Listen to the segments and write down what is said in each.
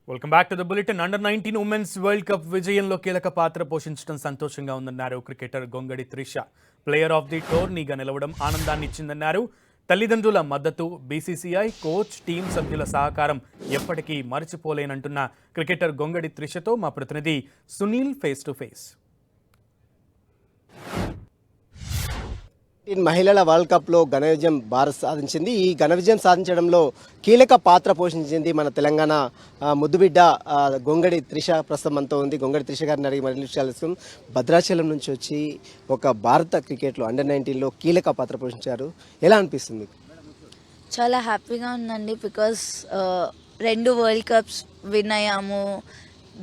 Welcome back to the bulletin. Under nineteen women's world cup విజయంలో కీలక పాత్ర పోషించడం సంతోషంగా ఉందన్నారు cricketer Gongadi Trisha. Player of the టోర్నీగా నిలవడం ఆనందాన్ని ఇచ్చిందన్నారు. తల్లిదండ్రుల మద్దతు, బీసీసీఐ, కోచ్, టీం సభ్యుల సహకారం ఎప్పటికీ మరచిపోలేనంటున్న క్రికెటర్ గొంగడి త్రిషతో మా ప్రతినిధి సునీల్ ఫేస్ టు ఫేస్. మహిళల వరల్డ్ కప్లో ఘన విజయం భారత్ సాధించింది. ఈ ఘన విజయం సాధించడంలో కీలక పాత్ర పోషించింది మన తెలంగాణ ముద్దుబిడ్డ గొంగడి త్రిష. ప్రస్తుతం మనతో ఉంది. గొంగడి త్రిష గారిని అడిగి మరిన్ని విషయాలు భద్రాచలం నుంచి వచ్చి ఒక భారత క్రికెట్లో అండర్-19లో కీలక పాత్ర పోషించారు. ఎలా అనిపిస్తుంది? చాలా హ్యాపీగా ఉందండి. బికాస్ 2 వరల్డ్ కప్స్ విన్ అయ్యాము,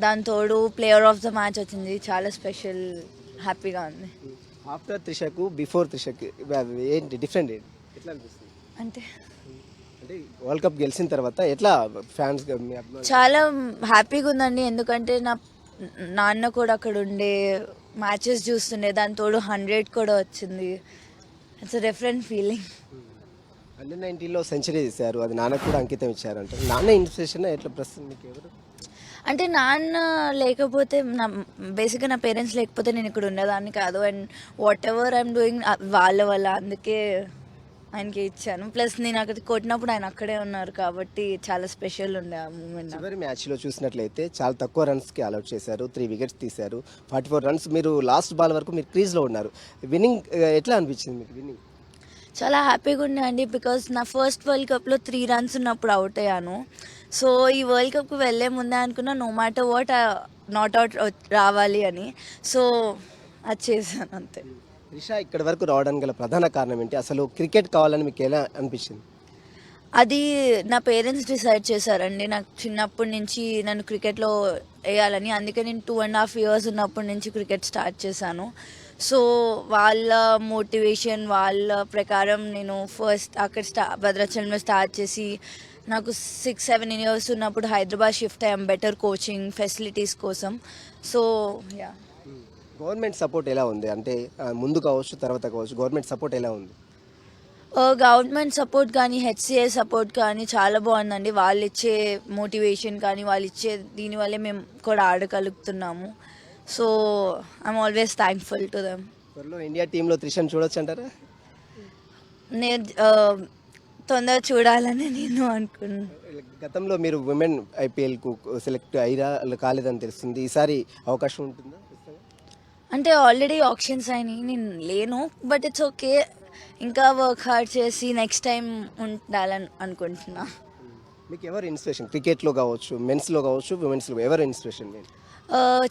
దాని తోడు ప్లేయర్ ఆఫ్ ద మ్యాచ్ వచ్చింది. చాలా స్పెషల్, హ్యాపీగా ఉంది. ఆఫ్టర్ త్రిషకు బిఫోర్ త్రిషకి ఏంటి డిఫరెంట్? ఎట్లా అనిపిస్తుంది? అంటే వరల్డ్ కప్ గెలిచిన తర్వాత ఎట్లా ఫ్యాన్స్ చాలా హ్యాపీగా ఉందండి. ఎందుకంటే నా నాన్న కూడా అక్కడ ఉండే మ్యాచెస్ చూస్తుండే, దాని తోడు 100 కూడా వచ్చింది. It's different feeling. అండర్-19లో సెంచరీ చేశారు, అది నాన్నకు కూడా అంకితం ఇచ్చారంట. నాన్న ఇన్స్పిరేషన్ ఎట్లా ప్రస్తుతం మీకు ఎవరు? అంటే నాన్న లేకపోతే బేసిక్గా నా పేరెంట్స్ లేకపోతే నేను ఇక్కడ ఉండేదాన్ని కాదు. And what ever I'm doing వాళ్ళ వల్ల, అందుకే ఆయనకి ఇచ్చాను. ప్లస్ నేను అక్కడ కొట్టినప్పుడు ఆయన అక్కడే ఉన్నారు కాబట్టి చాలా స్పెషల్ ఉండే ఆ మూమెంట్. చివరి మ్యాచ్లో చూసినట్లయితే చాలా తక్కువ రన్స్కి అలౌట్ చేశారు, 3 వికెట్స్ తీశారు, 44 రన్స్. మీరు లాస్ట్ బాల్ వరకు మీరు క్రీజ్లో ఉన్నారు. విన్నింగ్ ఎట్లా అనిపించింది మీకు? విన్నింగ్ చాలా హ్యాపీగా ఉండే అండి. బికాస్ నా ఫస్ట్ వరల్డ్ కప్లో 3 రన్స్ ఉన్నప్పుడు అవుట్ అయ్యాను. సో ఈ వరల్డ్ కప్కి వెళ్ళే ముందే అనుకున్నా no matter what not out రావాలి అని. సో అది చేశాను అంతే. త్రిష ఇక్కడి వరకు రావడానికి గల ప్రధాన కారణం ఏంటి? అసలు క్రికెట్ కావాలని మీకు ఎలా అనిపించింది? అది నా పేరెంట్స్ డిసైడ్ చేశారండి. నాకు చిన్నప్పటి నుంచి నన్ను క్రికెట్లో వేయాలని. అందుకే నేను 2.5 years ఉన్నప్పటి నుంచి క్రికెట్ స్టార్ట్ చేశాను. సో వాళ్ళ మోటివేషన్, వాళ్ళ ప్రకారం నేను ఫస్ట్ అక్కడ భద్రాచలంలో స్టార్ట్ చేసి నాకు 6-7 years ఉన్నప్పుడు హైదరాబాద్ షిఫ్ట్ అయ్యాం బెటర్ కోచింగ్ ఫెసిలిటీస్ కోసం. So yeah. గవర్నమెంట్ సపోర్ట్ ఎలా ఉంది? అంటే ముందు కావచ్చు తర్వాత కావచ్చు, గవర్నమెంట్ సపోర్ట్ ఎలా ఉంది? గవర్నమెంట్ సపోర్ట్ కానీ హెచ్సిఏ సపోర్ట్ కానీ చాలా బాగుందండి. వాళ్ళు ఇచ్చే మోటివేషన్ కానీ వాళ్ళు ఇచ్చే దీనివల్లే మేము కూడా ఆడగలుగుతున్నాము. So I'm always thankful to them. త్వరలో ఇండియా టీంలో త్రిషను చూడొచ్చు అంటారా? నేను తొందరగా చూడాలని నేను అనుకున్నాను. గతంలో మీరు ఉమెన్ ఐపీఎల్కు సెలెక్ట్ అయ్యారా కాలేదని తెలుస్తుంది. ఈసారి అవకాశం ఉంటుందా? అంటే ఆల్రెడీ ఆప్షన్స్ అయినాయి, నేను లేను. బట్ ఇట్స్ ఓకే, ఇంకా వర్క్ హార్డ్ చేసి నెక్స్ట్ టైం ఉండాలని అనుకుంటున్నా. మీకు ఎవరు ఇన్స్పిరేషన్? క్రికెట్లో కావచ్చు, మెన్స్లో కావచ్చు, ఉమెన్స్లో ఎవరు ఇన్స్పిరేషన్?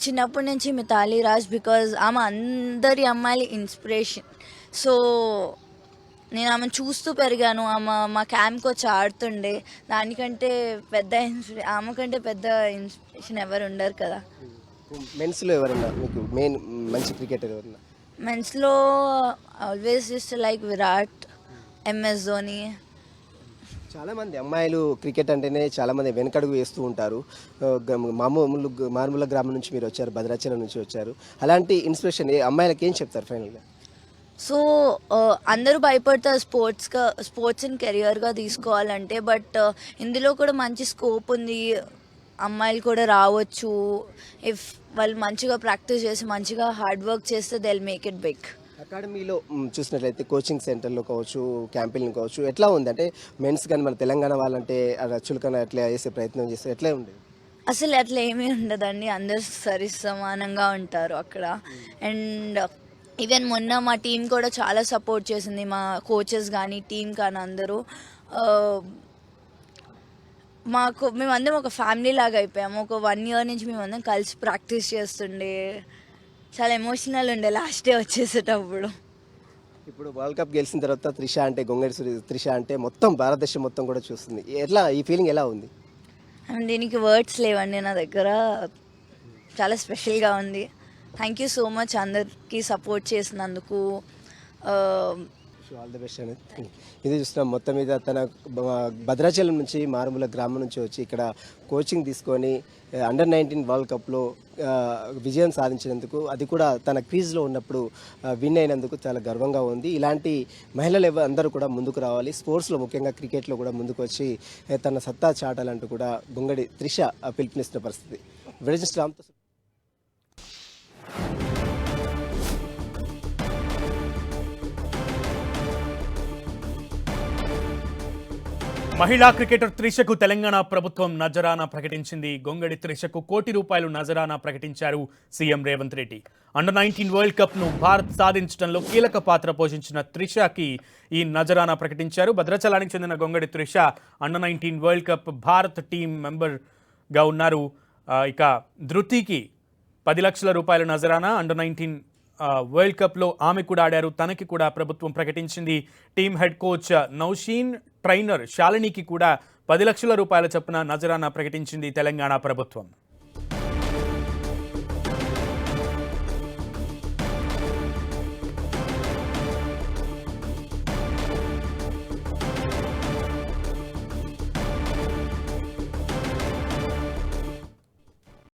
చిన్నప్పటి నుంచి మిథాలీ రాజ్. బికాజ్ ఆమె అందరి అమ్మాయిల ఇన్స్పిరేషన్. సో నేను ఆమెను చూస్తూ పెరిగాను. ఆమె మా క్యాంప్కి వచ్చి ఆడుతుండే. దానికంటే పెద్ద ఆమె కంటే పెద్ద ఇన్స్పిరేషన్ ఎవరు ఉండరు కదా. మెన్స్లో ఎవరన్నా మీకు మెయిన్ మంచి క్రికెటర్ ఎవరన్నా? మెన్స్లో always just like Virat, MS Dhoni. చాలామంది అమ్మాయిలు క్రికెట్ అంటేనే చాలామంది వెనకడుగు వేస్తూ ఉంటారు. మారుమూల గ్రామం నుంచి మీరు వచ్చారు, భద్రాచలం నుంచి వచ్చారు. అలాంటి ఇన్స్పిరేషన్ అమ్మాయిలకి ఏం చెప్తారు ఫైనల్గా? సో అందరూ భయపడతారు స్పోర్ట్స్ని కెరియర్గా తీసుకోవాలంటే. బట్ ఇందులో కూడా మంచి స్కోప్ ఉంది, అమ్మాయిలు కూడా రావచ్చు. ఇఫ్ వాళ్ళు మంచిగా ప్రాక్టీస్ చేసి మంచిగా హార్డ్ వర్క్ చేస్తే they will make it big. అకాడమీలో చూసినట్లయితే కోచింగ్ సెంటర్లో కావచ్చు, క్యాంపెయిన్ కావచ్చు, ఎట్లా ఉంది? అంటే మెన్స్ కానీ మన తెలంగాణ వాళ్ళంటే చులకన ఎట్లా చేసే ప్రయత్నం చేస్తే ఎట్లా ఉంది? అసలు అట్లా ఏమీ ఉండదండి, అందరూ సరి సమానంగా ఉంటారు అక్కడ. అండ్ ఈవెన్ మొన్న మా టీం కూడా చాలా సపోర్ట్ చేసింది, మా కోచెస్ కానీ టీం కానీ అందరూ. మేమందరం ఒక ఫ్యామిలీ లాగా అయిపోయాము. ఒక 1 year నుంచి మేమందరం కలిసి ప్రాక్టీస్ చేస్తుండే. చాలా ఎమోషనల్ ఉండే లాస్ట్ డే వచ్చేసేటప్పుడు. ఇప్పుడు వరల్డ్ కప్ గెలిచిన తర్వాత త్రిష అంటే గొంగడి త్రిష అంటే మొత్తం భారతదేశం మొత్తం కూడా చూస్తుంది. ఎట్లా ఈ ఫీలింగ్ ఎలా ఉంది? అండ్ దీనికి వర్డ్స్ లేవండి నా దగ్గర. చాలా స్పెషల్గా ఉంది. థ్యాంక్ యూ సో మచ్ అందరికీ సపోర్ట్ చేసినందుకు. ఆల్ ది బెస్ట్ అనేది ఇది చూస్తున్నాం. మొత్తం మీద తన భద్రాచలం నుంచి మారుమూల గ్రామం నుంచి వచ్చి ఇక్కడ కోచింగ్ తీసుకొని అండర్-19 వరల్డ్ కప్లో విజయం సాధించినందుకు, అది కూడా తన క్రీజ్లో ఉన్నప్పుడు విన్ అయినందుకు చాలా గర్వంగా ఉంది. ఇలాంటి మహిళలు అందరూ కూడా ముందుకు రావాలి, స్పోర్ట్స్లో ముఖ్యంగా క్రికెట్లో కూడా ముందుకు వచ్చి తన సత్తా చాటాలంటూ కూడా గొంగడి త్రిష పిలుపునిస్తున్న పరిస్థితి. విజయన్ రామ్తో మహిళా క్రికెటర్ త్రిషకు తెలంగాణ ప్రభుత్వం నజరానా ప్రకటించింది. గొంగడి త్రిషకు ₹1 నజరానా ప్రకటించారు CM Revanth Reddy. Under-19 world cup ను భారత్ సాధించడంలో కీలక పాత్ర పోషించిన త్రిషకి ఈ నజరానా ప్రకటించారు. భద్రాచలానికి చెందిన Gongadi Trisha under nineteen world cup Bharat team మెంబర్గా ఉన్నారు. ఇక ధృతికి ₹10 లక్షల నజరానా. అండర్-19 వరల్డ్ కప్లో ఆమె కూడా ఆడారు. తనకి కూడా ప్రభుత్వం ప్రకటించింది. Team head coach Nausheen, trainer శాలినికి కూడా ₹10 లక్షల చొప్పున నజరానా ప్రకటించింది తెలంగాణ ప్రభుత్వం.